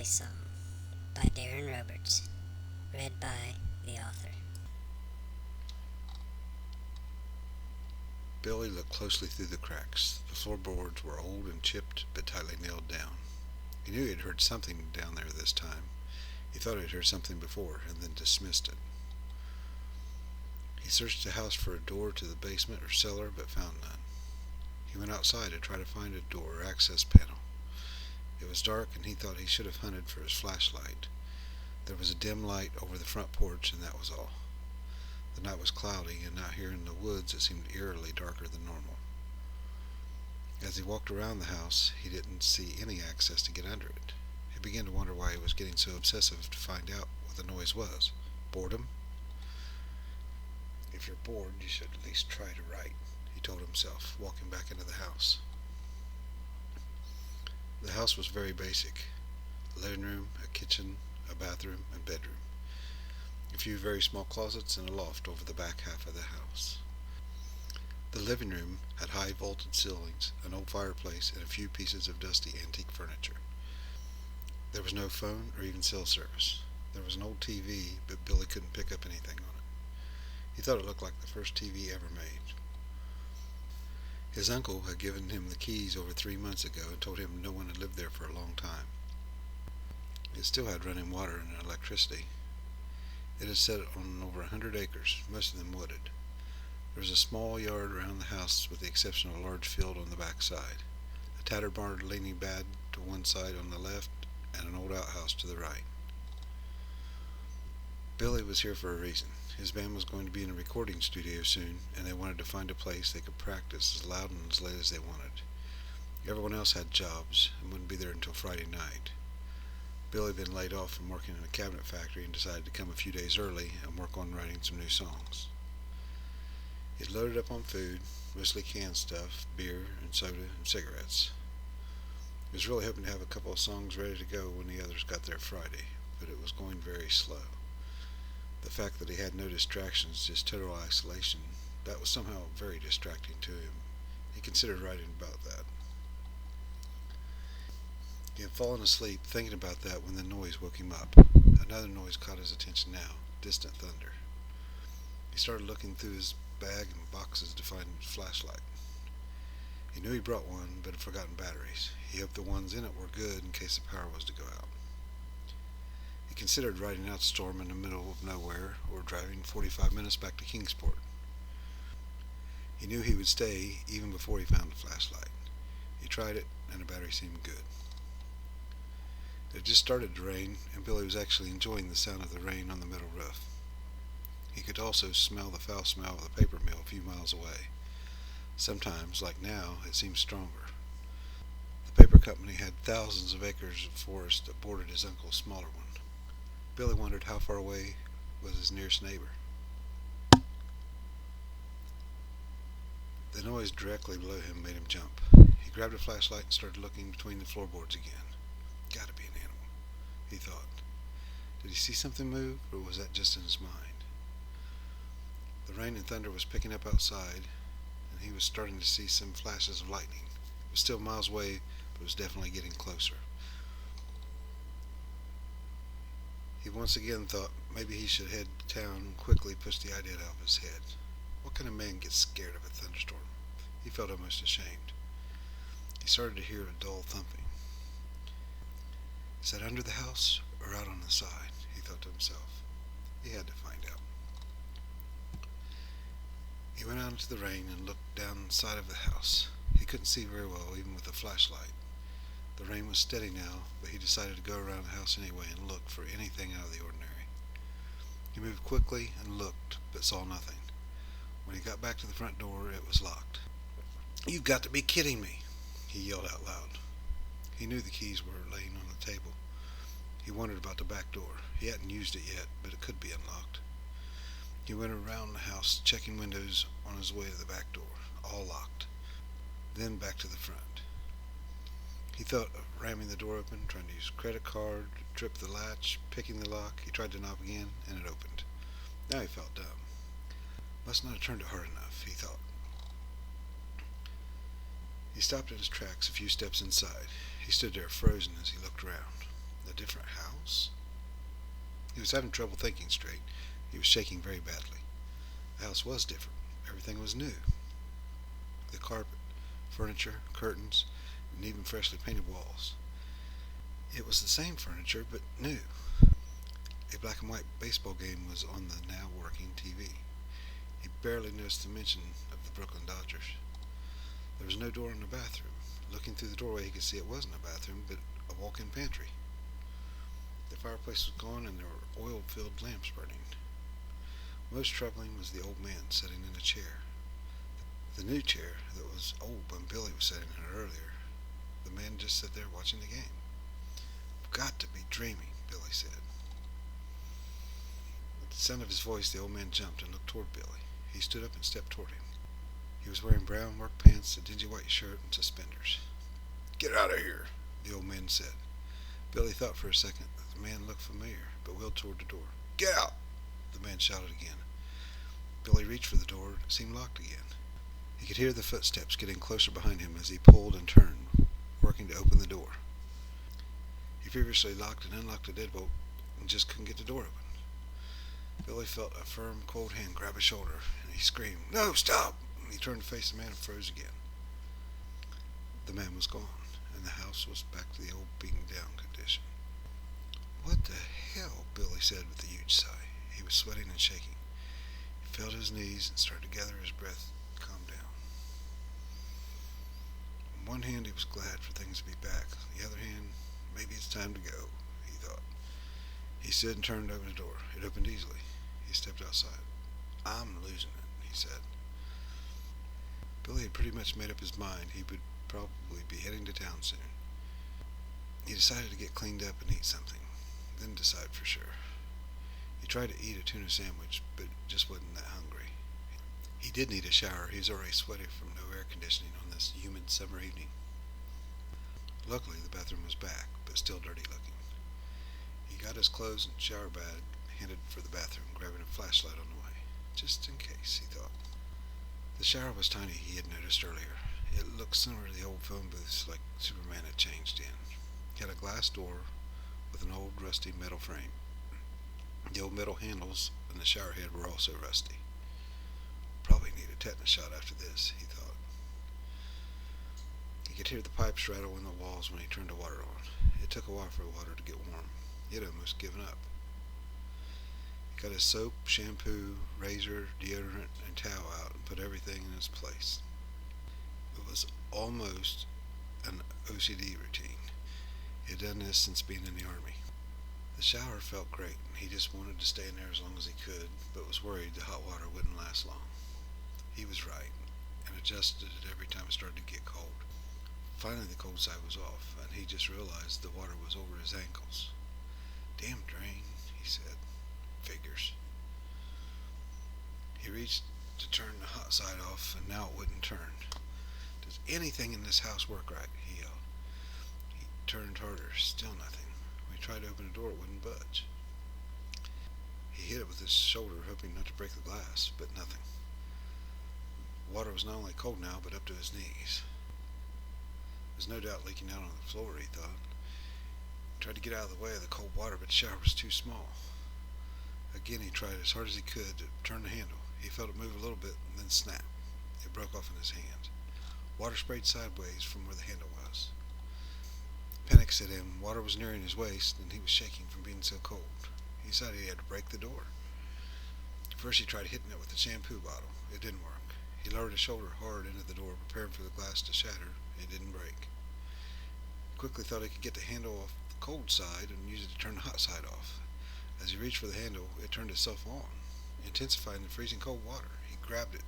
Voice Song by Darrin, Robirds. Read by the author. Billy looked closely through the cracks. The floorboards were old and chipped, but tightly nailed down. He knew he had heard something down there this time. He thought he had heard something before, and then dismissed it. He searched the house for a door to the basement or cellar, but found none. He went outside to try to find a door or access panel. It was dark, and he thought he should have hunted for his flashlight. There was a dim light over the front porch, and that was all. The night was cloudy, and out here in the woods it seemed eerily darker than normal. As he walked around the house, he didn't see any access to get under it. He began to wonder why he was getting so obsessive to find out what the noise was. Boredom? If you're bored, you should at least try to write, he told himself, walking back into the house. The house was very basic. A living room, a kitchen, a bathroom, and bedroom. A few very small closets and a loft over the back half of the house. The living room had high vaulted ceilings, an old fireplace, and a few pieces of dusty antique furniture. There was no phone or even cell service. There was an old TV, but Billy couldn't pick up anything on it. He thought it looked like the first TV ever made. His uncle had given him the keys over 3 months ago and told him no one had lived there for a long time. It still had running water and electricity. It had set on over 100 acres, most of them wooded. There was a small yard around the house with the exception of a large field on the back side, a tattered barn leaning bad to one side on the left, and an old outhouse to the right. Billy was here for a reason. His band was going to be in a recording studio soon, and they wanted to find a place they could practice as loud and as late as they wanted. Everyone else had jobs and wouldn't be there until Friday night. Billy had been laid off from working in a cabinet factory and decided to come a few days early and work on writing some new songs. He had loaded up on food, mostly canned stuff, beer and soda and cigarettes. He was really hoping to have a couple of songs ready to go when the others got there Friday, but it was going very slow. The fact that he had no distractions, just total isolation, that was somehow very distracting to him. He considered writing about that. He had fallen asleep thinking about that when the noise woke him up. Another noise caught his attention now, distant thunder. He started looking through his bag and boxes to find his flashlight. He knew he brought one, but had forgotten batteries. He hoped the ones in it were good in case the power was to go out. He considered riding out the storm in the middle of nowhere or driving 45 minutes back to Kingsport. He knew he would stay even before he found the flashlight. He tried it, and the battery seemed good. It had just started to rain, and Billy was actually enjoying the sound of the rain on the metal roof. He could also smell the foul smell of the paper mill a few miles away. Sometimes, like now, it seemed stronger. The paper company had thousands of acres of forest that bordered his uncle's smaller one. Billy wondered how far away was his nearest neighbor. The noise directly below him made him jump. He grabbed a flashlight and started looking between the floorboards again. Gotta be an animal, he thought. Did he see something move, or was that just in his mind? The rain and thunder was picking up outside, and he was starting to see some flashes of lightning. It was still miles away, but it was definitely getting closer. He once again thought maybe he should head to town and quickly push the idea out of his head. What kind of man gets scared of a thunderstorm? He felt almost ashamed. He started to hear a dull thumping. Is that under the house or out on the side? He thought to himself. He had to find out. He went out into the rain and looked down the side of the house. He couldn't see very well, even with a flashlight. The rain was steady now, but he decided to go around the house anyway and look for anything out of the ordinary. He moved quickly and looked, but saw nothing. When he got back to the front door, it was locked. "You've got to be kidding me," he yelled out loud. He knew the keys were laying on the table. He wondered about the back door. He hadn't used it yet, but it could be unlocked. He went around the house, checking windows on his way to the back door, all locked. Then back to the front. He thought of ramming the door open, trying to use a credit card, trip the latch, picking the lock. He tried the knob again, and it opened. Now he felt dumb. Must not have turned it hard enough, he thought. He stopped in his tracks a few steps inside. He stood there frozen as he looked around. A different house? He was having trouble thinking straight. He was shaking very badly. The house was different. Everything was new. The carpet, furniture, curtains, and even freshly painted walls. It was the same furniture, but new. A black and white baseball game was on the now working TV. He barely noticed the mention of the Brooklyn Dodgers. There was no door in the bathroom. Looking through the doorway, he could see it wasn't a bathroom, but a walk-in pantry. The fireplace was gone, and there were oil-filled lamps burning. Most troubling was the old man sitting in a chair. The new chair that was old when Billy was sitting in it earlier. The man just sat there watching the game. "I've got to be dreaming," Billy said. At the sound of his voice, the old man jumped and looked toward Billy. He stood up and stepped toward him. He was wearing brown work pants, a dingy white shirt, and suspenders. "Get out of here," the old man said. Billy thought for a second that the man looked familiar, but wheeled toward the door. "Get out!" the man shouted again. Billy reached for the door, and it seemed locked again. He could hear the footsteps getting closer behind him as he pulled and turned, working to open the door. He feverishly locked and unlocked the deadbolt and just couldn't get the door open. Billy felt a firm, cold hand grab his shoulder, and he screamed, "No, stop!" He turned to face the man and froze again. The man was gone, and the house was back to the old beaten-down condition. "What the hell?" Billy said with a huge sigh. He was sweating and shaking. He fell to his knees and started to gather his breath and calm down. On one hand, he was glad for things to be back. On the other hand, maybe it's time to go, he thought. He stood and turned to open the door. It opened easily. He stepped outside. "I'm losing it," he said. Billy had pretty much made up his mind he would probably be heading to town soon. He decided to get cleaned up and eat something, then decide for sure. He tried to eat a tuna sandwich, but just wasn't that hungry. He did need a shower. He was already sweaty from no air conditioning on this humid summer evening. Luckily, the bathroom was back, but still dirty looking. He got his clothes and shower bag, headed for the bathroom, grabbing a flashlight on the way. Just in case, he thought. The shower was tiny, he had noticed earlier. It looked similar to the old phone booths like Superman had changed in. It had a glass door with an old rusty metal frame. The old metal handles and the shower head were also rusty. Probably need a tetanus shot after this, he thought. He could hear the pipes rattle in the walls when he turned the water on. It took a while for the water to get warm. He had almost given up. He got his soap, shampoo, razor, deodorant, and towel out and put everything in its place. It was almost an OCD routine. He had done this since being in the Army. The shower felt great, and he just wanted to stay in there as long as he could, but was worried the hot water wouldn't last long. He was right, and adjusted it every time it started to get cold. Finally, the cold side was off, and he just realized the water was over his ankles. "Damn drain," he said. "Figures." He reached to turn the hot side off, and now it wouldn't turn. "Does anything in this house work right?" he yelled. He turned harder, still nothing. When he tried to open the door, it wouldn't budge. He hit it with his shoulder, hoping not to break the glass, but nothing. The water was not only cold now, but up to his knees. There was no doubt leaking out on the floor, he thought. He tried to get out of the way of the cold water, but the shower was too small. Again, he tried as hard as he could to turn the handle. He felt it move a little bit, and then snap. It broke off in his hand. Water sprayed sideways from where the handle was. Panic set in. Water was nearing his waist, and he was shaking from being so cold. He decided he had to break the door. First, he tried hitting it with the shampoo bottle. It didn't work. He lowered his shoulder hard into the door, preparing for the glass to shatter. It didn't break. He quickly thought he could get the handle off the cold side and use it to turn the hot side off. As he reached for the handle, it turned itself on, intensifying the freezing cold water. He grabbed it.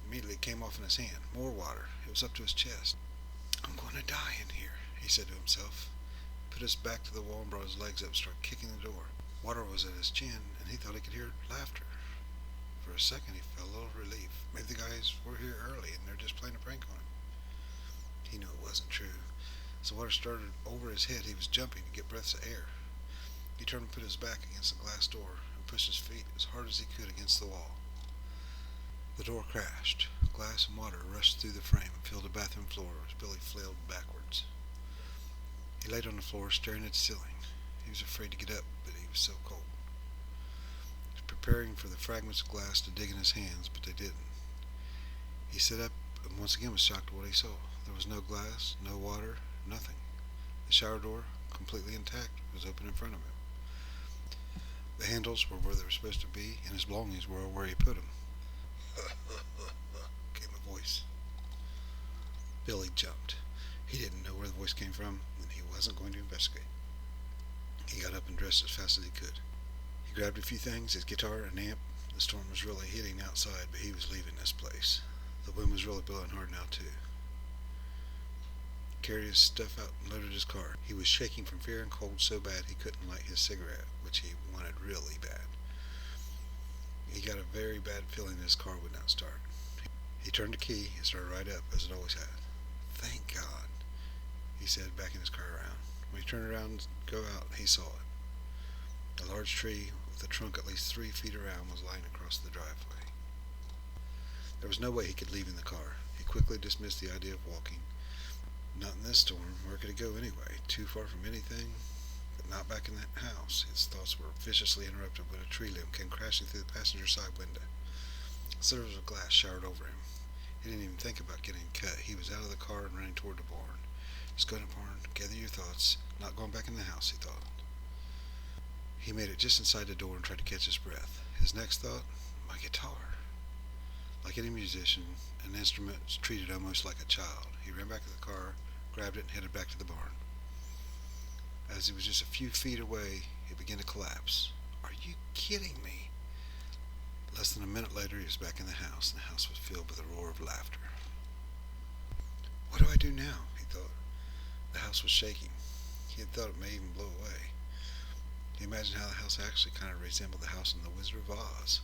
Immediately it came off in his hand. More water. It was up to his chest. "I'm going to die in here," he said to himself. He put his back to the wall and brought his legs up and started kicking the door. Water was at his chin, and he thought he could hear laughter. For a second, he felt a little relief. Maybe the guys were here early, and they're just playing a prank on him. He knew it wasn't true. As the water started over his head, he was jumping to get breaths of air. He turned and put his back against the glass door and pushed his feet as hard as he could against the wall. The door crashed. Glass and water rushed through the frame and filled the bathroom floor as Billy flailed backwards. He laid on the floor, staring at the ceiling. He was afraid to get up, but he was so cold. He was preparing for the fragments of glass to dig in his hands, but they didn't. He sat up and once again was shocked at what he saw. There was no glass, no water, nothing. The shower door, completely intact, was open in front of him. The handles were where they were supposed to be, and his belongings were where he put them. Came a voice. Billy jumped. He didn't know where the voice came from, and he wasn't going to investigate. He got up and dressed as fast as he could. He grabbed a few things, his guitar, an amp. The storm was really hitting outside, but he was leaving this place. The wind was really blowing hard now, too. He carried his stuff out and loaded his car. He was shaking from fear and cold so bad he couldn't light his cigarette, which he wanted really bad. He got a very bad feeling his car would not start. He turned the key and started right up, as it always had. Thank God, he said, backing his car around. When he turned around to go out, he saw it. A large tree with a trunk at least 3 feet around was lying across the driveway. There was no way he could leave in the car. He quickly dismissed the idea of walking. Not in this storm. Where could he go anyway? Too far from anything? But not back in that house. His thoughts were viciously interrupted when a tree limb came crashing through the passenger side window. Slivers of glass showered over him. He didn't even think about getting cut. He was out of the car and running toward the barn. Just go to the barn, gather your thoughts. Not going back in the house, he thought. He made it just inside the door and tried to catch his breath. His next thought, my guitar. Like any musician, an instrument is treated almost like a child. He ran back to the car, grabbed it, and headed back to the barn. As he was just a few feet away, it began to collapse. Are you kidding me? Less than a minute later, he was back in the house, and the house was filled with a roar of laughter. What do I do now? He thought. The house was shaking. He had thought it may even blow away. He imagined how the house actually kind of resembled the house in The Wizard of Oz.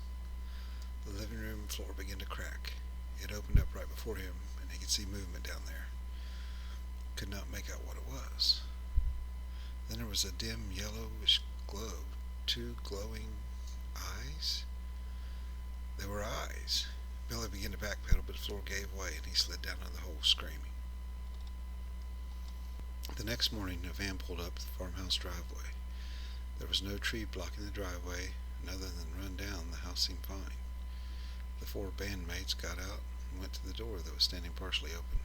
The living room floor began to crack. It opened up right before him, and he could see movement down there. Could not make out what it was. Then there was a dim yellowish glow. 2 glowing eyes? They were eyes. Billy began to backpedal, but the floor gave way, and he slid down in the hole, screaming. The next morning, a van pulled up the farmhouse driveway. There was no tree blocking the driveway, and other than run down, the house seemed fine. The 4 bandmates got out and went to the door that was standing partially open.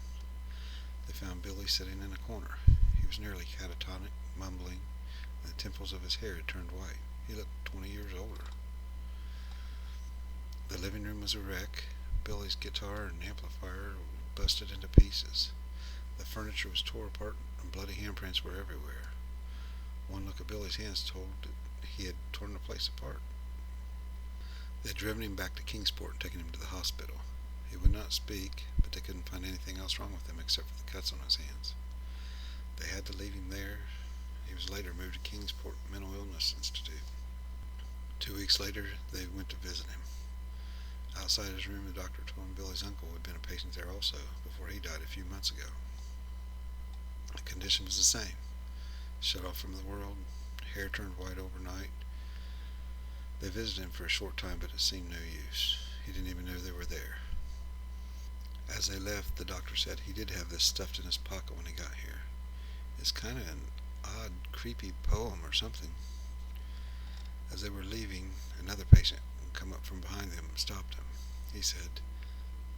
They found Billy sitting in a corner. He was nearly catatonic, mumbling, and the temples of his hair had turned white. He looked 20 years older. The living room was a wreck. Billy's guitar and amplifier busted into pieces. The furniture was torn apart, and bloody handprints were everywhere. One look at Billy's hands told that he had torn the place apart. They had driven him back to Kingsport and taken him to the hospital. He would not speak, but they couldn't find anything else wrong with him except for the cuts on his hands. They had to leave him there. He was later moved to Kingsport Mental Illness Institute. 2 weeks later, they went to visit him. Outside his room, the doctor told him Billy's uncle had been a patient there also before he died a few months ago. The condition was the same. Shut off from the world, hair turned white overnight. They visited him for a short time, but it seemed no use. He didn't even know they were there. As they left, the doctor said he did have this stuffed in his pocket when he got here. It's kind of an odd, creepy poem or something. As they were leaving, another patient come up from behind them and stopped him. He said,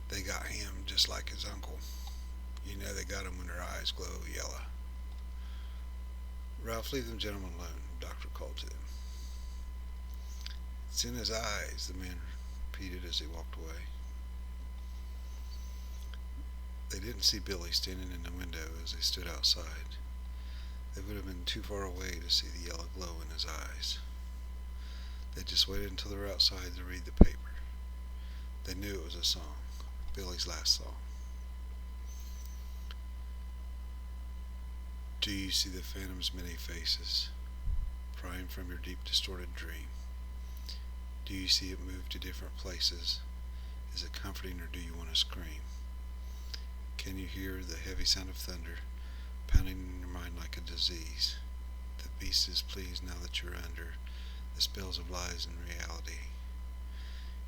they got him just like his uncle. You know they got him when their eyes glow yellow. Ralph, leave them gentlemen alone, the doctor called to them. It's in his eyes, the man repeated as he walked away. They didn't see Billy standing in the window as they stood outside. They would have been too far away to see the yellow glow in his eyes. They just waited until they were outside to read the paper. They knew it was a song, Billy's last song. Do you see the phantom's many faces, prying from your deep distorted dream? Do you see it move to different places? Is it comforting or do you want to scream? Can you hear the heavy sound of thunder, pounding in your mind like a disease? The beast is pleased now that you're under the spells of lies and reality.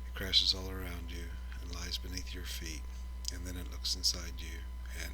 It crashes all around you and lies beneath your feet, and then it looks inside you and